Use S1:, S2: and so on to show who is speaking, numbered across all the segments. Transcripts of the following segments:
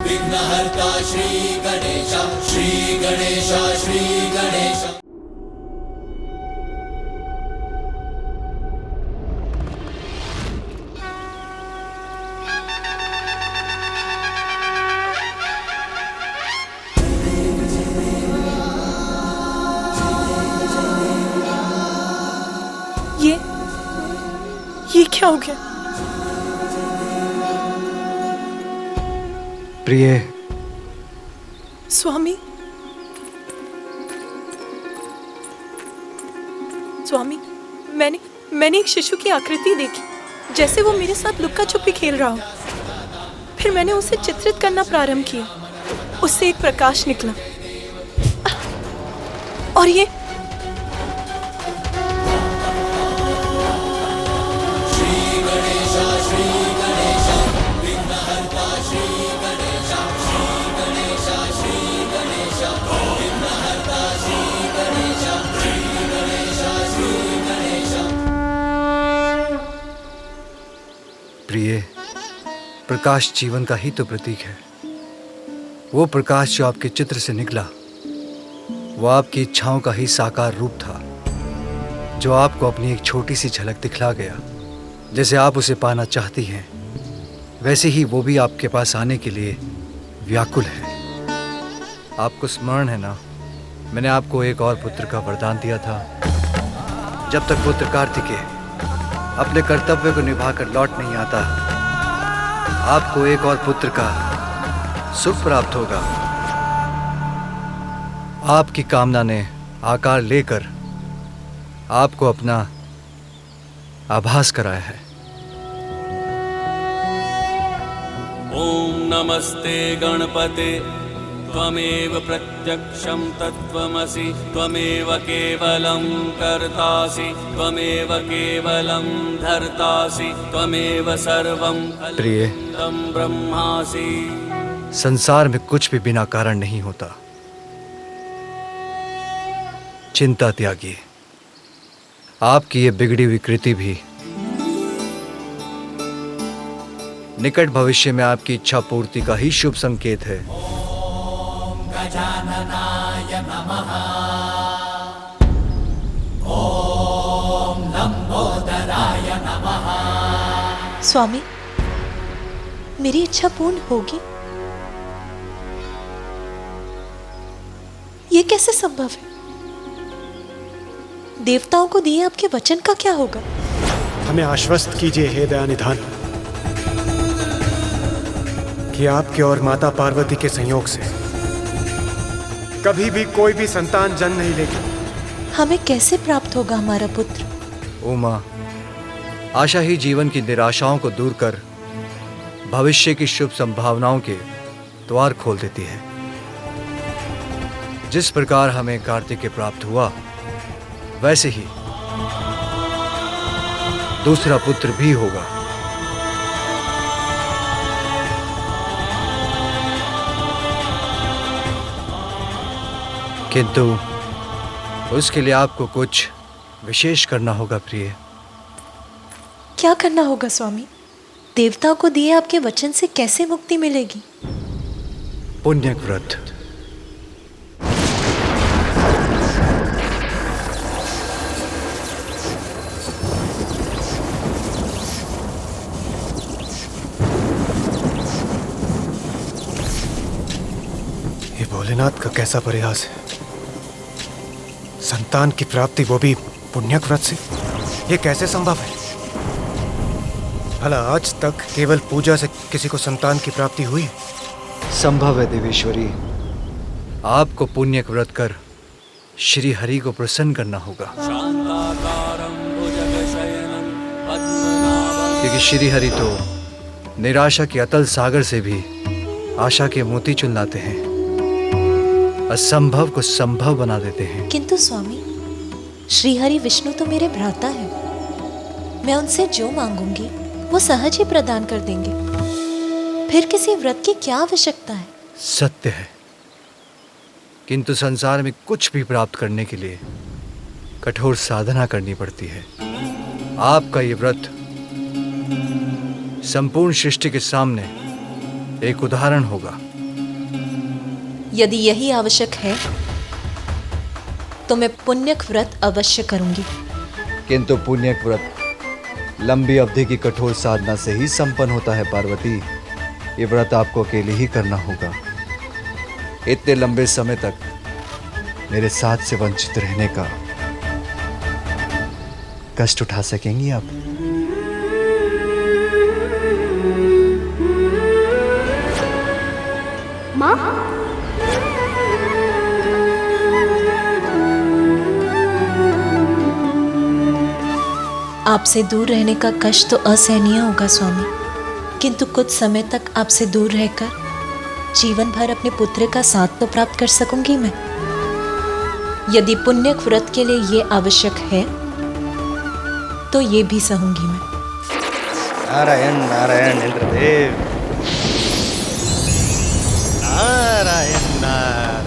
S1: विघ्नहर्ता श्री गणेश, श्री गणेश, श्री गणेश।
S2: ये क्या हो गया?
S3: प्रिय।
S2: स्वामी, स्वामी, मैंने एक शिशु की आकृति देखी, जैसे वो मेरे साथ लुक्का छुपी खेल रहा हो। फिर मैंने उसे चित्रित करना प्रारंभ किया। उससे एक प्रकाश निकला और ये
S3: प्रिय, प्रकाश जीवन का ही तो प्रतीक है। वो प्रकाश जो आपके चित्र से निकला, वो आपकी इच्छाओं का ही साकार रूप था, जो आपको अपनी एक छोटी सी झलक दिखला गया। जैसे आप उसे पाना चाहती हैं, वैसे ही वो भी आपके पास आने के लिए व्याकुल है। आपको स्मरण है ना, मैंने आपको एक और पुत्र का वरदान दिया था। जब तक पुत्र कार्तिकेय अपने कर्तव्य को निभाकर लौट नहीं आता, आपको एक और पुत्र का सुख प्राप्त होगा। आपकी कामना ने आकार लेकर आपको अपना आभास कराया है।
S1: ओम नमस्ते गणपते, त्वमेव प्रत्यक्षं तत्त्वमसि, त्वमेव केवलं कर्तासि, त्वमेव केवलं धर्तासि, त्वमेव सर्वं कल्पितं ब्रह्मासि।
S3: संसार में कुछ भी बिना कारण नहीं होता। चिंता त्यागिए। आपकी ये बिगड़ी हुई कृति भी निकट भविष्य में आपकी इच्छा पूर्ति का ही शुभ संकेत है।
S1: गजाननाय नमः। ओम लंबोदराय नमः।
S2: स्वामी, मेरी इच्छा पूर्ण होगी? ये कैसे संभव है? देवताओं को दिए आपके वचन का क्या होगा?
S4: हमें आश्वस्त कीजिए हे दयानिधान, कि आपके और माता पार्वती के संयोग से कभी भी कोई भी संतान जन्म नहीं लेगी।
S2: हमें कैसे प्राप्त होगा हमारा पुत्र?
S3: उमा, आशा ही जीवन की निराशाओं को दूर कर भविष्य की शुभ संभावनाओं के द्वार खोल देती है। जिस प्रकार हमें कार्तिकेय प्राप्त हुआ, वैसे ही दूसरा पुत्र भी होगा। किंतु उसके लिए आपको कुछ विशेष करना होगा प्रिय।
S2: क्या करना होगा स्वामी? देवताओं को दिए आपके वचन से कैसे मुक्ति मिलेगी?
S3: पुण्य व्रत।
S4: ये भोलेनाथ का कैसा प्रयास है। संतान की प्राप्ति, वो भी पुण्यक व्रत से। ये कैसे संभव है? भला आज तक केवल पूजा से किसी को संतान की प्राप्ति हुई है?
S3: संभव है देवेश्वरी। आपको पुण्यक व्रत कर श्री हरि को प्रसन्न करना होगा, क्योंकि श्री हरि तो निराशा के अतल सागर से भी आशा के मोती चुन लाते हैं, असंभव को संभव बना देते हैं।
S2: किंतु स्वामी, श्रीहरि विष्णु तो मेरे भ्राता हैं। मैं उनसे जो मांगूंगी वो सहज ही प्रदान कर देंगे। फिर किसी व्रत की क्या आवश्यकता है?
S3: सत्य है, किंतु संसार में कुछ भी प्राप्त करने के लिए कठोर साधना करनी पड़ती है। आपका ये व्रत संपूर्ण सृष्टि के सामने एक उदाहरण होगा।
S2: यदि यही आवश्यक है तो मैं पुण्यक व्रत अवश्य करूंगी।
S3: किंतु पुण्यक व्रत लंबी अवधि की कठोर साधना से ही संपन्न होता है पार्वती। ये व्रत आपको अकेले ही करना होगा। इतने लंबे समय तक मेरे साथ से वंचित रहने का कष्ट उठा सकेंगी आप?
S5: माँ,
S2: आपसे दूर रहने का कष्ट तो असहनीय होगा स्वामी, किंतु कुछ समय तक आपसे दूर रहकर जीवन भर अपने पुत्र का साथ तो प्राप्त कर सकूंगी मैं। यदि पुण्यक व्रत के लिए ये आवश्यक है तो ये भी सहूंगी मैं।
S6: नारायण नारायण इंद्रदेव, नारायण नारायण।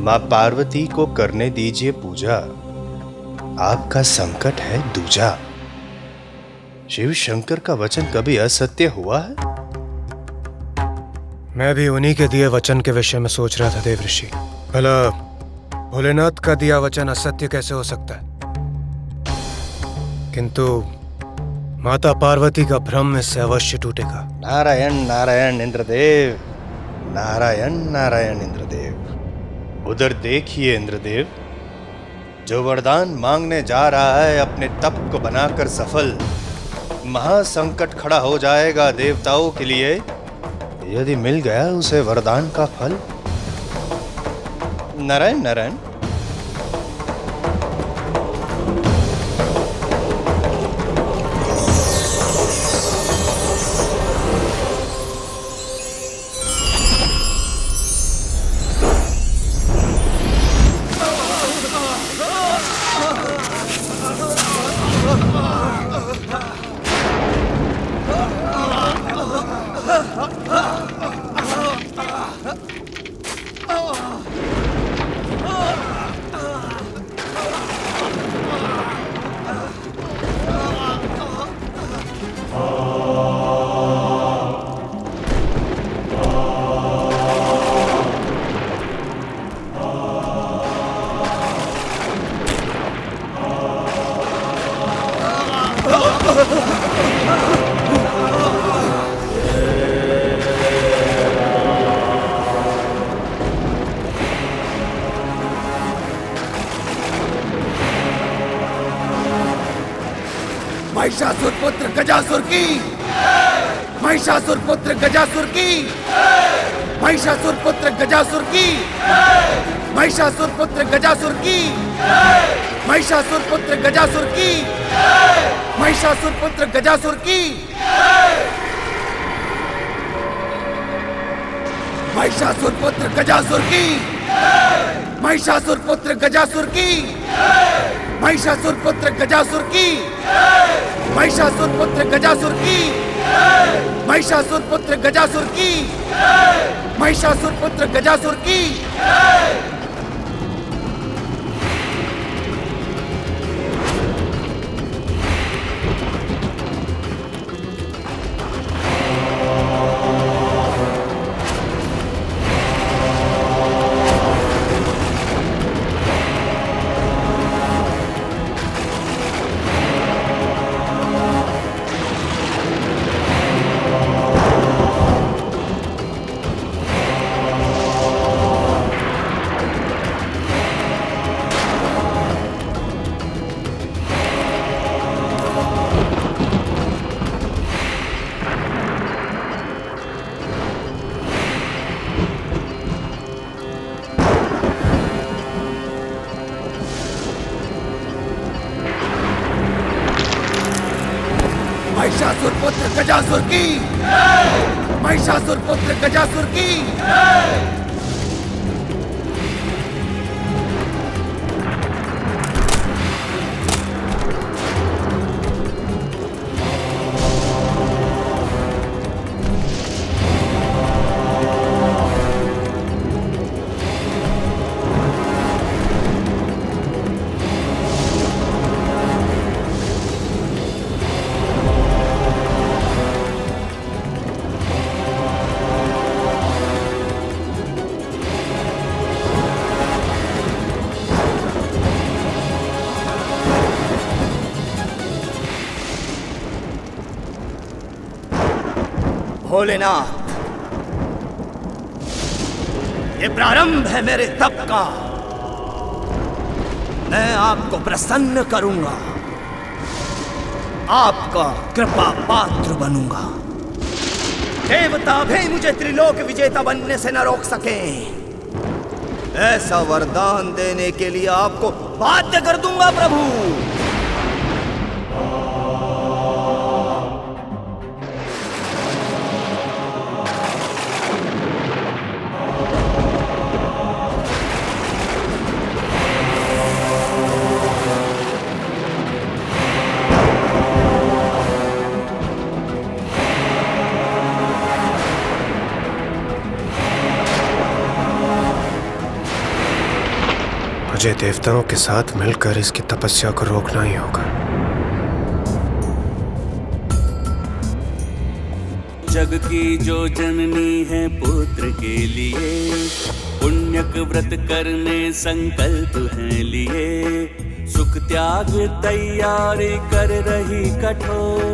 S6: माँ पार्वती को करने दीजिए पूजा, आपका संकट है दूजा। शिव शंकर का वचन कभी असत्य हुआ है?
S4: मैं भी उन्हीं के दिए वचन के विषय में सोच रहा था देव ऋषि। भला भोलेनाथ का दिया वचन असत्य कैसे हो सकता है? किंतु माता पार्वती का भ्रम इससे अवश्य टूटेगा।
S6: नारायण नारायण इंद्रदेव, नारायण नारायण इंद्रदेव। उधर देखिए इंद्रदेव, जो वरदान मांगने जा रहा है अपने तप को बनाकर सफल, महासंकट खड़ा हो जाएगा देवताओं के लिए यदि मिल गया उसे वरदान का फल। नारायण नारायण।
S7: महिषासुर पुत्र गजासुर की, महिषासुर पुत्र गजासुर की, महिषासुर पुत्र गजासुर की, महिषासुर पुत्र गजासुर की, महिषासुर पुत्र गजासुर की, महिषासुर पुत्र गजासुर की, महिषासुर पुत्र गजासुर की, महिषासुर पुत्र गजासुर की, महिषासुर पुत्र गजासुर की, महिषासुर पुत्र गजासुर की, महिषासुर पुत्र गजासुर की, महिषासुर पुत्र गजासुर की। महिषासुर पुत्र गजासुर की, महिषासुर पुत्र गजासुर की। भोलेनाथ, ये प्रारंभ है मेरे तप का। मैं आपको प्रसन्न करूंगा, आपका कृपा पात्र बनूंगा। देवता भी मुझे त्रिलोक विजेता बनने से न रोक सके। ऐसा वरदान देने के लिए आपको बाध्य कर दूंगा प्रभु।
S4: मुझे देवताओं के साथ मिलकर इसकी तपस्या को रोकना ही होगा।
S1: जग की जो जननी है पुत्र के लिए, पुण्यक व्रत करने संकल्प है लिए। सुख त्याग तैयारी कर रही कठोर,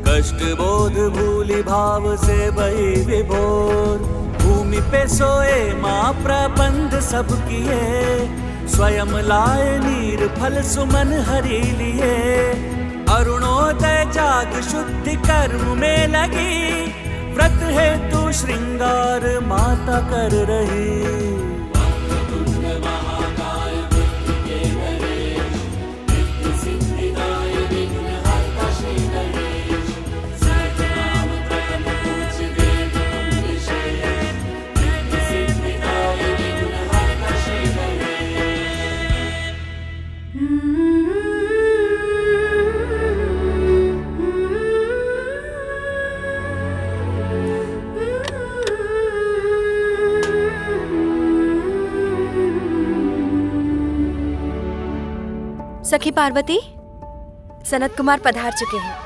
S1: कष्ट बोध भूली भाव से बही विभोर। भूमि पे सोए माँ प्रबंध सब किए, स्वयं लाए नीर फल सुमन हरि लिए। अरुणोदय जाग शुद्धि कर्म में लगी, व्रत है तू श्रृंगार माता कर रही।
S5: सखी पार्वती, सनत कुमार पधार चुके हैं।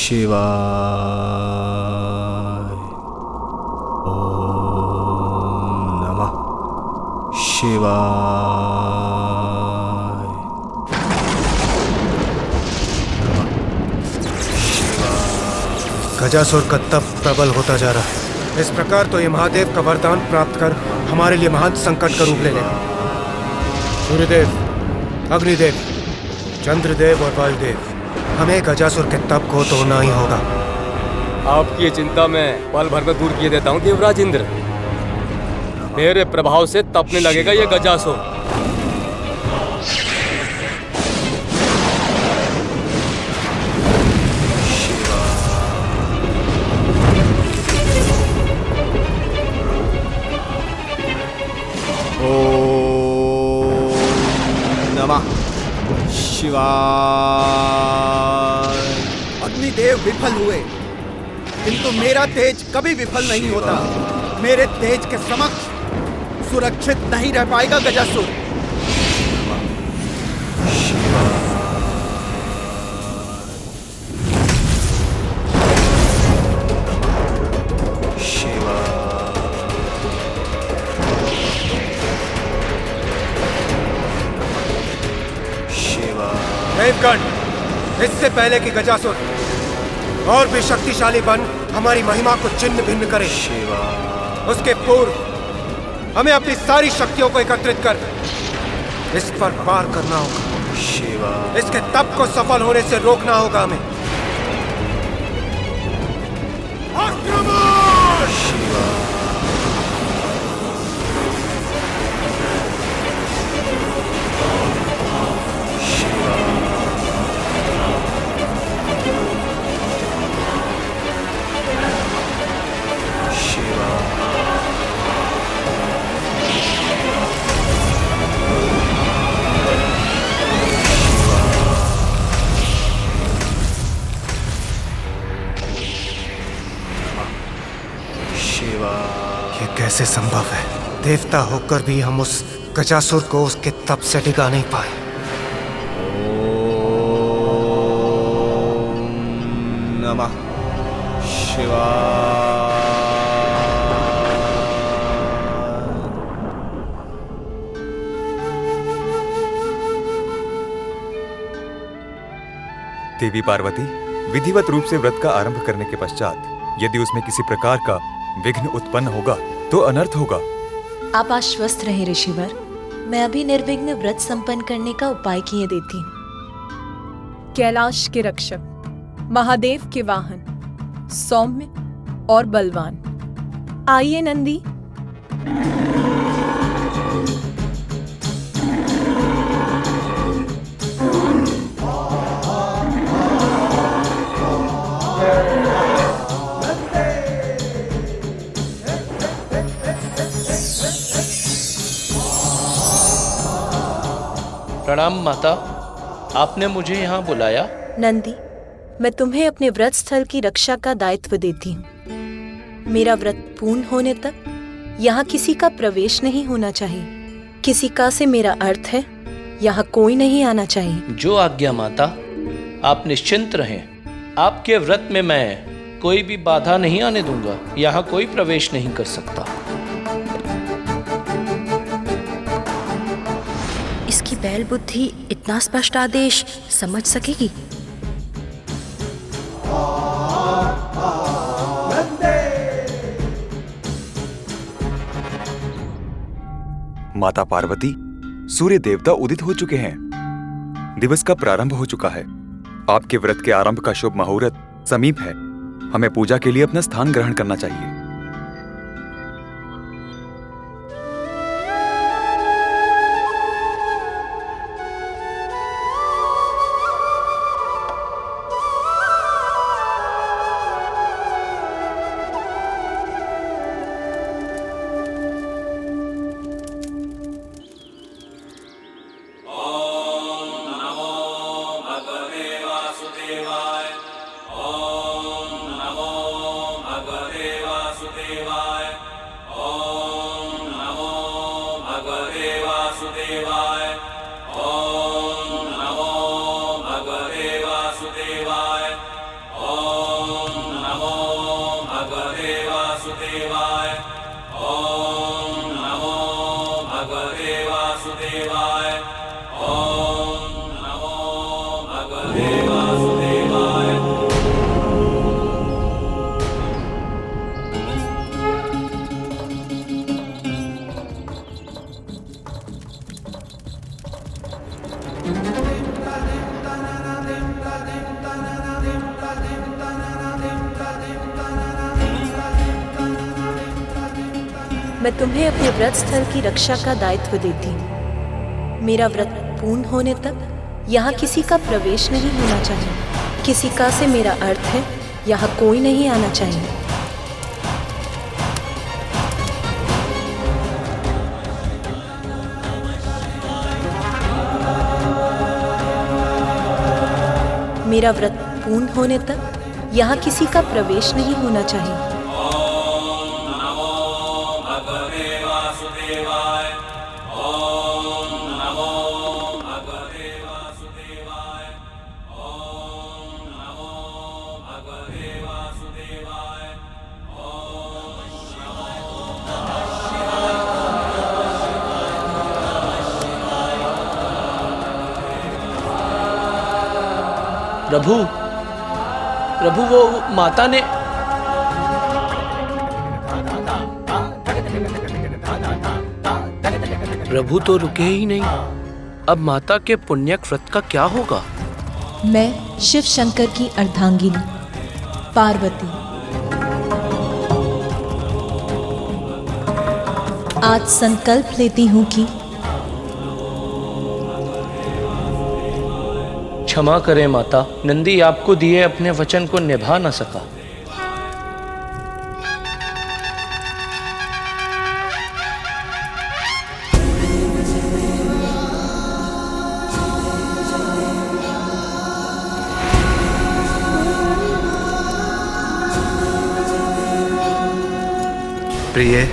S4: शिवाय। ओम नमः शिवाय। गजासुर का तप प्रबल होता जा रहा है। इस प्रकार तो ये महादेव का वरदान प्राप्त कर हमारे लिए महान संकट का रूप ले लेगा। सूर्यदेव, अग्निदेव, चंद्रदेव और वायुदेव, हमें गजासुर के तप को तोड़ना ही होगा।
S8: आपकी ये चिंता मैं पल भर में दूर किए देता हूँ देवराज इंद्र। मेरे प्रभाव से तपने लगेगा ये गजासुर।
S7: ओम नमः शिवाय। अग्निदेव विफल हुए, किंतु मेरा तेज कभी विफल नहीं होता। मेरे तेज के समक्ष सुरक्षित नहीं रह पाएगा गजासुर।
S4: देवगण, इससे पहले कि गजासुर और भी शक्तिशाली बन हमारी महिमा को छिन्न भिन्न करे, उसके पूर्व हमें अपनी सारी शक्तियों को एकत्रित कर इस पर पार करना होगा। इसके तप को सफल होने से रोकना होगा हमें। कैसे संभव है? देवता होकर भी हम उस गजासुर को उसके तप से डिगा नहीं पाए।
S7: ओम नमः शिवाय।
S9: देवी पार्वती, विधिवत रूप से व्रत का आरंभ करने के पश्चात यदि उसमें किसी प्रकार का विघ्न उत्पन्न होगा तो अनर्थ होगा।
S2: आप आश्वस्त रहें ऋषिवर, मैं अभी निर्विघ्न व्रत संपन्न करने का उपाय किए देती हूँ।
S10: कैलाश के रक्षक, महादेव के वाहन, सौम्य और बलवान, आइए नंदी।
S11: प्रणाम माता, आपने मुझे यहाँ बुलाया?
S2: नंदी, मैं तुम्हें अपने व्रत स्थल की रक्षा का दायित्व देती हूँ। मेरा व्रत पूर्ण होने तक यहाँ किसी का प्रवेश नहीं होना चाहिए। किसी का से मेरा अर्थ है यहाँ कोई नहीं आना चाहिए।
S11: जो आज्ञा माता, आप निश्चिंत रहें। आपके व्रत में मैं कोई भी बाधा नहीं आने दूंगा। यहाँ कोई प्रवेश नहीं कर सकता।
S5: इसकी बैल बुद्धि इतना स्पष्ट आदेश समझ सकेगी?
S9: माता पार्वती, सूर्य देवता उदित हो चुके हैं। दिवस का प्रारंभ हो चुका है। आपके व्रत के आरंभ का शुभ मुहूर्त समीप है। हमें पूजा के लिए अपना स्थान ग्रहण करना चाहिए।
S2: मैं तुम्हें अपने व्रत स्थल की रक्षा का दायित्व देती हूँ। मेरा व्रत पूर्ण होने तक यहाँ किसी का प्रवेश नहीं होना चाहिए। किसी का से मेरा अर्थ है यहाँ कोई नहीं आना चाहिए। मेरा व्रत पूर्ण होने तक यहाँ किसी का प्रवेश नहीं होना चाहिए।
S11: प्रभु, प्रभु वो माता ने प्रभु तो रुके ही नहीं। अब माता के पुण्यक व्रत का क्या होगा?
S2: मैं शिव शंकर की अर्धांगिनी पार्वती आज संकल्प लेती हूँ कि
S11: क्षमा करें माता, नंदी आपको दिए अपने वचन को निभा न सका।
S3: प्रिय,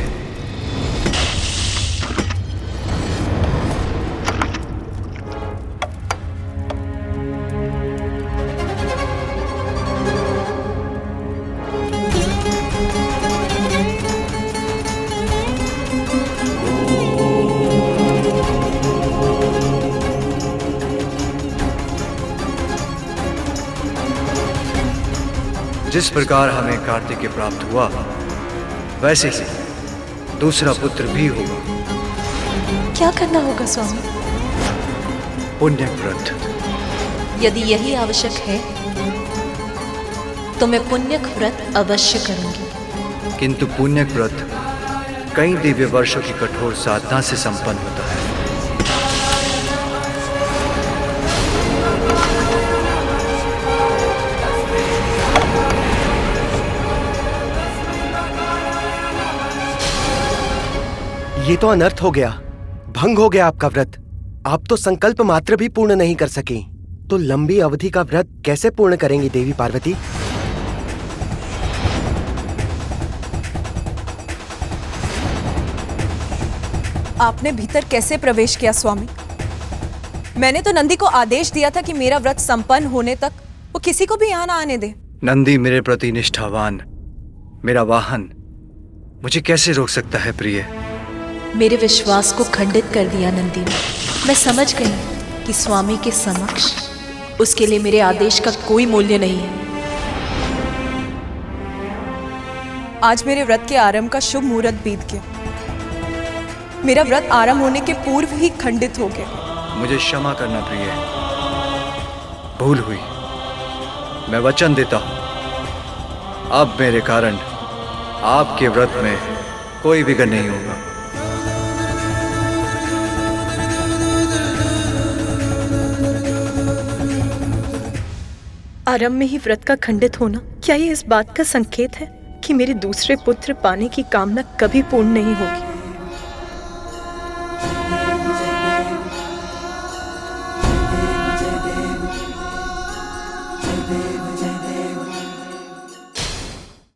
S3: जिस प्रकार हमें कार्तिकेय प्राप्त हुआ वैसे ही दूसरा पुत्र भी होगा।
S2: क्या करना होगा स्वामी?
S3: पुण्य व्रत।
S2: यदि यही आवश्यक है तो मैं पुण्यक व्रत अवश्य करूंगी।
S3: किंतु पुण्यक व्रत कई दिव्य वर्षों की कठोर साधना से संपन्न होता है।
S4: ये तो अनर्थ हो गया, भंग हो गया आपका व्रत। आप तो संकल्प मात्र भी पूर्ण नहीं कर सके, तो लंबी अवधि का व्रत कैसे पूर्ण करेंगी देवी पार्वती?
S10: आपने भीतर कैसे प्रवेश किया स्वामी? मैंने तो नंदी को आदेश दिया था कि मेरा व्रत संपन्न होने तक वो किसी को भी यहाँ ना आने दे।
S3: नंदी मेरे प्रति निष्ठावान, मेरा वाहन, मुझे कैसे रोक सकता है प्रिय?
S2: मेरे विश्वास को खंडित कर दिया नंदी ने। मैं समझ गई कि स्वामी के समक्ष उसके लिए मेरे आदेश का कोई मूल्य नहीं है।
S10: आज मेरे व्रत के आरंभ का शुभ मुहूर्त बीत गया। मेरा व्रत आरंभ होने के पूर्व ही खंडित हो गया।
S3: मुझे क्षमा करना प्रिय, भूल हुई। मैं वचन देता हूं अब मेरे कारण आपके व्रत में कोई विघ्न नहीं होगा।
S10: आरंभ में ही व्रत का खंडित होना, क्या ये इस बात का संकेत है कि मेरे दूसरे पुत्र पाने की कामना कभी पूर्ण नहीं होगी?
S12: जय देव जय